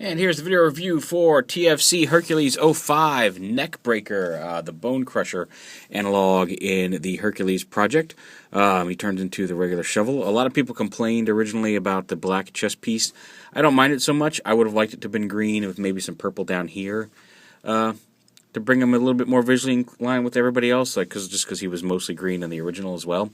And here's the video review for TFC Hercules 05 Neckbreaker, the bone crusher analog in the Hercules project. He turned into the regular shovel. A lot of people complained originally about the black chest piece. I don't mind it so much. I would have liked it to have been green with maybe some purple down here to bring him a little bit more visually in line with everybody else, just because he was mostly green in the original as well.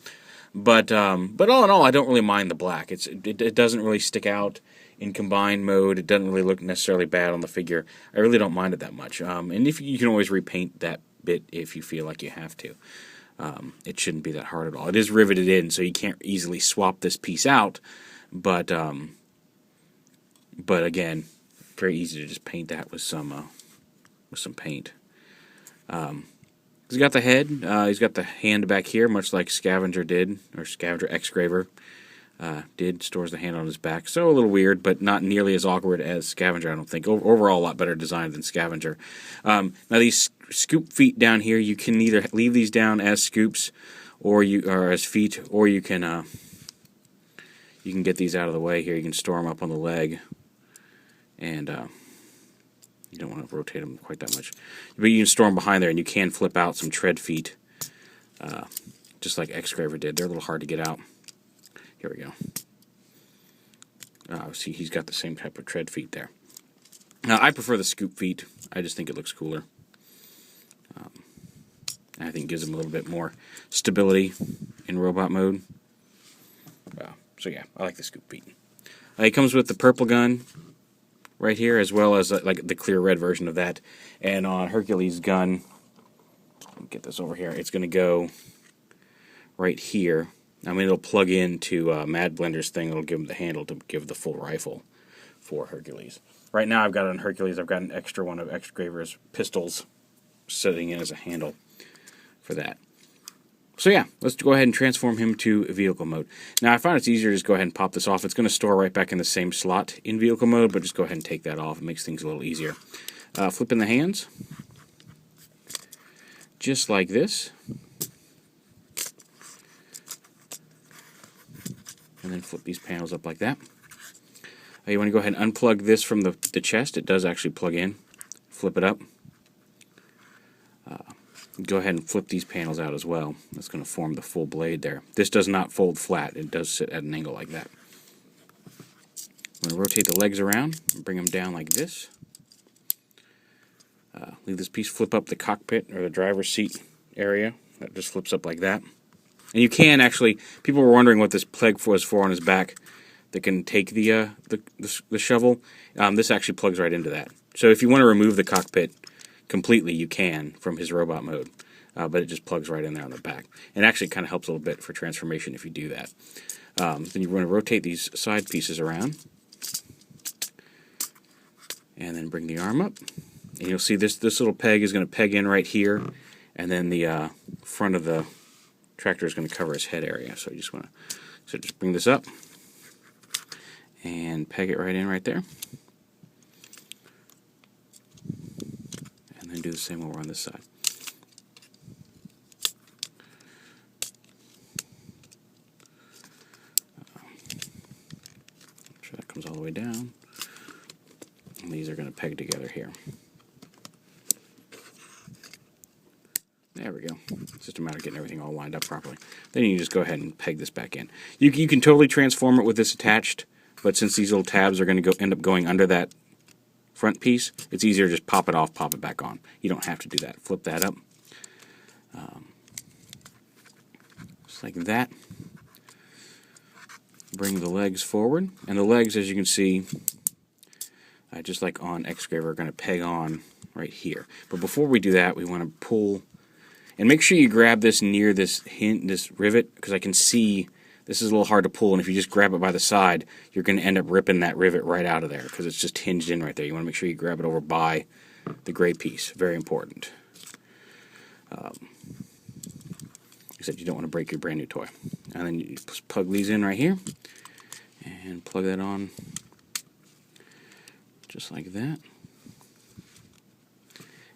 But all in all, I don't really mind the black. It doesn't really stick out in combined mode. It doesn't really look necessarily bad on the figure. I really don't mind it that much. And if you can always repaint that bit if you feel like you have to. It shouldn't be that hard at all. It is riveted in, so you can't easily swap this piece out. But again, very easy to just paint that with some paint. He's got the head. He's got the hand back here, much like Scavenger did, or Scavenger Exgraver did. Stores the hand on his back. So a little weird, but not nearly as awkward as Scavenger, I don't think. Overall, a lot better design than Scavenger. Now these scoop feet down here, you can either leave these down as scoops, or as feet, or you can get these out of the way here. You can store them up on the leg, and you don't want to rotate them quite that much. But you can store them behind there, and you can flip out some tread feet, just like Exgraver did. They're a little hard to get out. Here we go. See, he's got the same type of tread feet there. Now, I prefer the scoop feet. I just think it looks cooler. I think it gives him a little bit more stability in robot mode. So yeah, I like the scoop feet. He comes with the purple gun right here, as well as like the clear red version of that. And on Hercules' gun, let me get this over here. It's going to go right here. I mean, it'll plug into Mad Blender's thing. It'll give him the handle to give the full rifle for Hercules. Right now, I've got on Hercules, I've got an extra one of Exgraver's pistols sitting in as a handle for that. So yeah, let's go ahead and transform him to vehicle mode. Now, I find it's easier to just go ahead and pop this off. It's going to store right back in the same slot in vehicle mode, but just go ahead and take that off. It makes things a little easier. Flipping the hands, just like this. And then flip these panels up like that. You want to go ahead and unplug this from the chest. It does actually plug in. Flip it up. Go ahead and flip these panels out as well. That's going to form the full blade there. This does not fold flat. It does sit at an angle like that. I'm going to rotate the legs around and bring them down like this. Leave this piece, flip up the cockpit or the driver's seat area. That just flips up like that. And you can actually, people were wondering what this peg was for on his back that can take the shovel. This actually plugs right into that. So if you want to remove the cockpit completely, you can from his robot mode. But it just plugs right in there on the back. And actually kind of helps a little bit for transformation if you do that. Then you want to rotate these side pieces around. And then bring the arm up. And you'll see this little peg is going to peg in right here. And then the front of the tractor is going to cover his head area, so you just want to just bring this up and peg it right in right there, and then do the same over on this side. Make sure that comes all the way down, and these are going to peg together here. There we go. It's just a matter of getting everything all lined up properly. Then you can just go ahead and peg this back in. You can totally transform it with this attached, but since these little tabs are going to end up going under that front piece, it's easier to just pop it off, pop it back on. You don't have to do that. Flip that up. Just like that. Bring the legs forward. And the legs, as you can see, just like on Exgraver, are going to peg on right here. But before we do that, we want to pull. And make sure you grab this near this rivet, because I can see this is a little hard to pull, and if you just grab it by the side, you're going to end up ripping that rivet right out of there, because it's just hinged in right there. You want to make sure you grab it over by the gray piece. Very important. Except you don't want to break your brand new toy. And then you just plug these in right here, and plug that on just like that.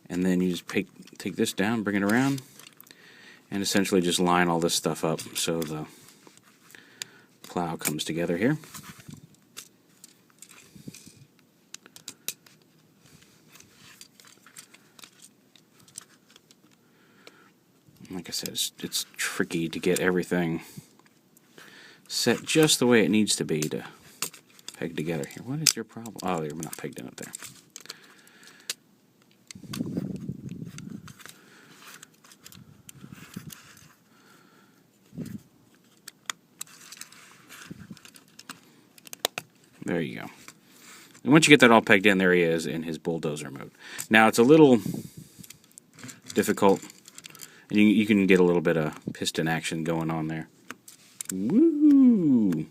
And then you just take this down, bring it around, and essentially just line all this stuff up so the plow comes together here. I said, it's tricky to get everything set just the way it needs to be to peg together here. What is your problem? Oh, you're not pegged in up there. There you go. And once you get that all pegged in, there he is in his bulldozer mode. Now, it's a little difficult, and you can get a little bit of piston action going on there. Woo!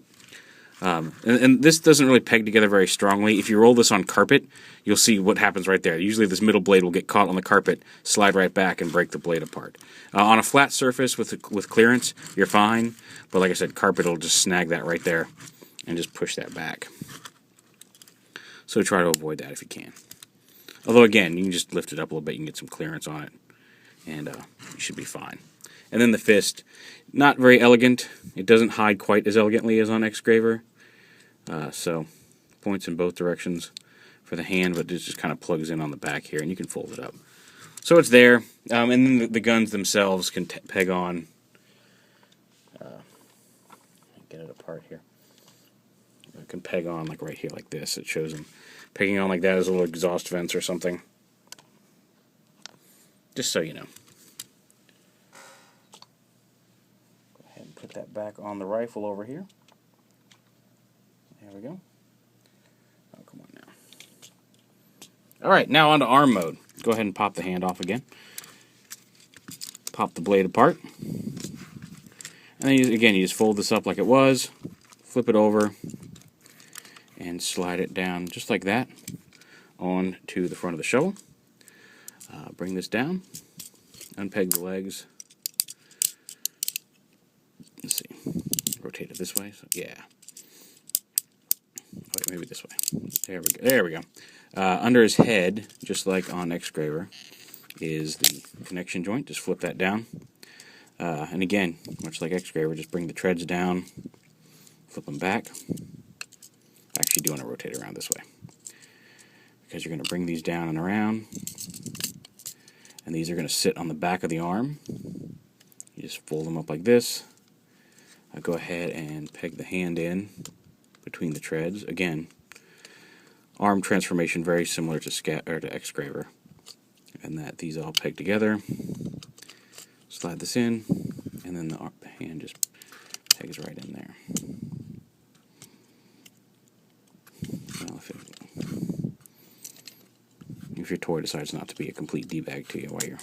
And this doesn't really peg together very strongly. If you roll this on carpet, you'll see what happens right there. Usually this middle blade will get caught on the carpet, slide right back, and break the blade apart. On a flat surface with clearance, you're fine. But like I said, carpet will just snag that right there and just push that back. So try to avoid that if you can. Although again, you can just lift it up a little bit, you can get some clearance on it, and you should be fine. And then the fist, not very elegant. It doesn't hide quite as elegantly as on Exgraver. So points in both directions for the hand, but it just kind of plugs in on the back here, and you can fold it up. So it's there, and then the guns themselves can peg on. Get it apart here. It can peg on like right here, like this. It shows them pegging on like that as a little exhaust vents or something. Just so you know. Go ahead and put that back on the rifle over here. There we go. Oh, come on now. Alright, now on to arm mode. Go ahead and pop the hand off again. Pop the blade apart. And then, you just fold this up like it was. Flip it over. And slide it down just like that on to the front of the shovel. Bring this down. Unpeg the legs. Let's see. Rotate it this way. So, yeah. Wait, maybe this way. There we go. There we go. Under his head, just like on Exgraver, is the connection joint. Just flip that down. And again, much like Exgraver, just bring the treads down, flip them back. Actually, do want to rotate around this way because you're going to bring these down and around, and these are going to sit on the back of the arm. You just fold them up like this. I'll go ahead and peg the hand in between the treads. Again, arm transformation very similar to Exgraver, and that these all peg together. Slide this in, and then the hand just pegs right in there. Well, if your toy decides not to be a complete D-bag to you while you're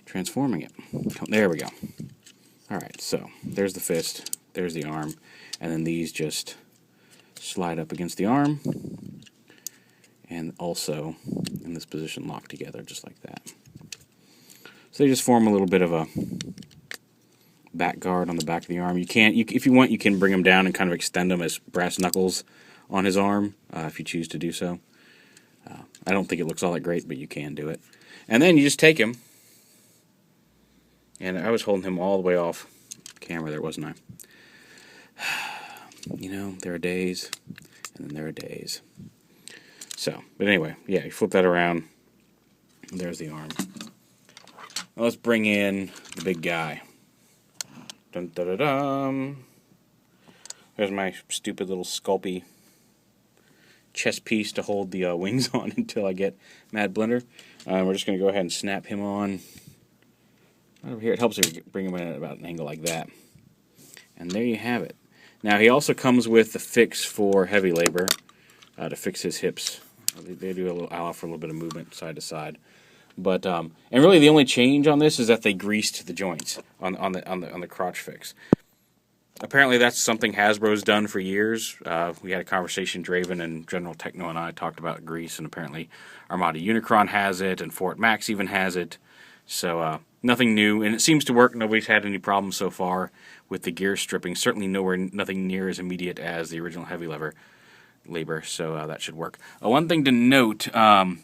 transforming it. There we go. Alright, so there's the fist, there's the arm, and then these just slide up against the arm, and also in this position lock together just like that. So they just form a little bit of a back guard on the back of the arm. If you want, you can bring them down and kind of extend them as brass knuckles on his arm, if you choose to do so. I don't think it looks all that great, but you can do it. And then you just take him, and I was holding him all the way off camera there, wasn't I? You know, there are days, and then there are days. So, but anyway, yeah, you flip that around, and there's the arm. Now let's bring in the big guy. Dun da da dum. There's my stupid little sculpey chest piece to hold the wings on until I get Mad Blender. We're just going to go ahead and snap him on right over here. It helps if you bring him in at about an angle like that. And there you have it. Now he also comes with the fix for heavy labor to fix his hips. They do allow for a little bit of movement side to side. But and really the only change on this is that they greased the joints on the crotch fix. Apparently that's something Hasbro's done for years. We had a conversation, Draven and General Techno and I talked about grease, and apparently Armada Unicron has it, and Fort Max even has it. So nothing new, and it seems to work. Nobody's had any problems so far with the gear stripping. Certainly nothing near as immediate as the original heavy labor, so that should work. One thing to note,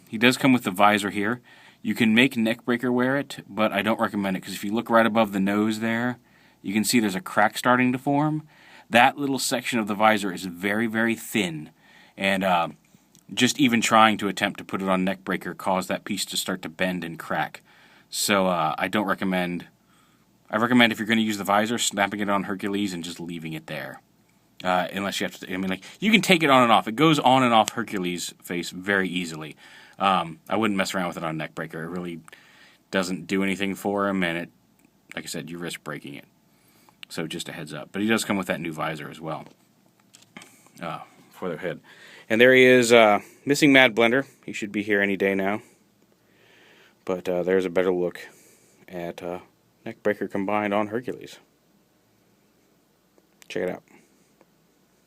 he does come with the visor here. You can make Neckbreaker wear it, but I don't recommend it, because if you look right above the nose there, you can see there's a crack starting to form. That little section of the visor is very, very thin, and just even trying to attempt to put it on Neckbreaker caused that piece to start to bend and crack. So I don't recommend I recommend if you're going to use the visor, snapping it on Hercules and just leaving it there. Unless you have to, I mean, like, you can take it on and off. It goes on and off Hercules' face very easily. I wouldn't mess around with it on Neckbreaker. It really doesn't do anything for him, and it, like I said, you risk breaking it. So just a heads up. But he does come with that new visor as well for their head. And there he is, missing Mad Blender. He should be here any day now. But there's a better look at Neckbreaker combined on Hercules. Check it out.